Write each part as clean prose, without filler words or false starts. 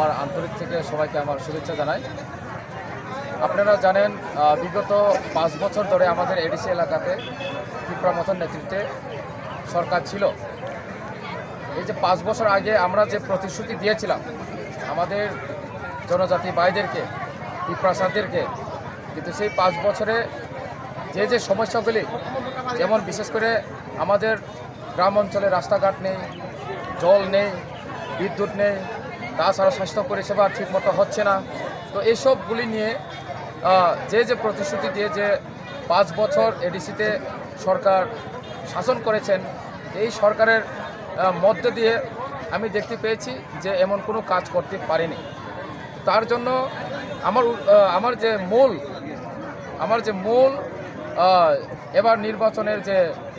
আমার আন্তরিক থেকে সবাইকে আমার শুভেচ্ছা জানাই। আপনারা জানেন বিগত 5 বছর ধরে আমাদের এডিসি এলাকাতে ত্রিপুরা মথন নেতৃত্বে সরকার ছিল। এই যে 5 বছর আগে আমরা যে প্রতিশ্রুতি দিয়েছিলাম আমাদের জনজাতি ভাইদেরকে, ত্রিপ্রাসাদদেরকে, কিন্তু সেই 5 বছরে যে সমস্যাগুলি, যেমন বিশেষ করে আমাদের গ্রাম অঞ্চলে রাস্তাঘাট নেই, জল নেই, বিদ্যুৎ নেই, তাছাড়া স্বাস্থ্য পরিষেবা ঠিকমতো হচ্ছে না। তো এইসবগুলি নিয়ে যে প্রতিশ্রুতি দিয়ে যে 5 বছর এডিসিতে সরকার শাসন করেছেন, এই সরকারের মধ্য দিয়ে আমি দেখতে পেয়েছি যে এমন কোনো কাজ করতে পারেনি। তার জন্য আমার যে মূল এবার নির্বাচনের যে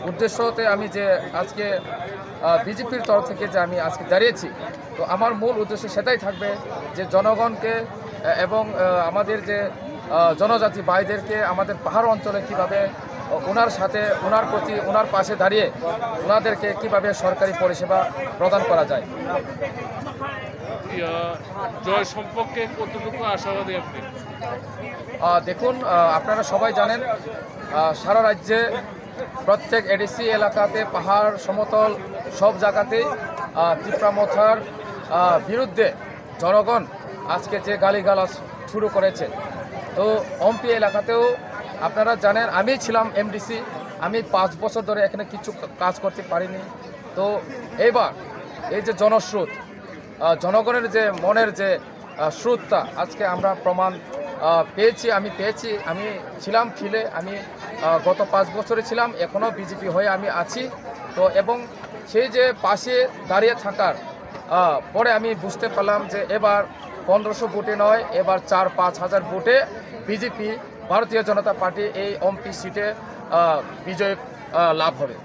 উদ্দেশ্যতে আমি যে আজকে বিজেপির তরফ থেকে যে আমি আজকে দাঁড়িয়েছি, তো আমার মূল উদ্দেশ্য সেটাই থাকবে যে জনগণকে এবং আমাদের যে জনজাতি ভাইদেরকে আমাদের পাহাড় অঞ্চলে কীভাবে ওনার পাশে দাঁড়িয়ে ওনাদেরকে কীভাবে সরকারি পরিষেবা প্রদান করা যায়। জয় সম্পর্কে কতটুকু আশাবাদী আপনি? দেখুন, আপনারা সবাই জানেন সারা রাজ্যে প্রত্যেক এডিসি এলাকাতে পাহাড় সমতল সব জায়গাতেই ত্রিপুরা মথার বিরুদ্ধে জনগণ আজকে যে গালিগালাজ শুরু করেছে। তো অম্পি এলাকাতেও আপনারা জানেন আমি ছিলাম এমডিসি, আমি 5 বছর ধরে এখানে কিছু কাজ করতে পারিনি। তো এইবার এই যে জনস্রোত, জনগণের যে মনের যে স্রোতটা আজকে আমরা প্রমাণ পেয়েছি। আমি ছিলাম ফিলে, আমি গত 5 বছরে ছিলাম, এখনও বিজেপি হয়ে আমি আছি। তো এবং সেই যে পাশে দাঁড়িয়ে থাকার পরে আমি বুঝতে পারলাম যে এবার 1500 ভোটে নয়, এবার 4-5 হাজার ভোটে বিজেপি, ভারতীয় জনতা পার্টি এই এমপি সিটে বিজয় লাভ হবে।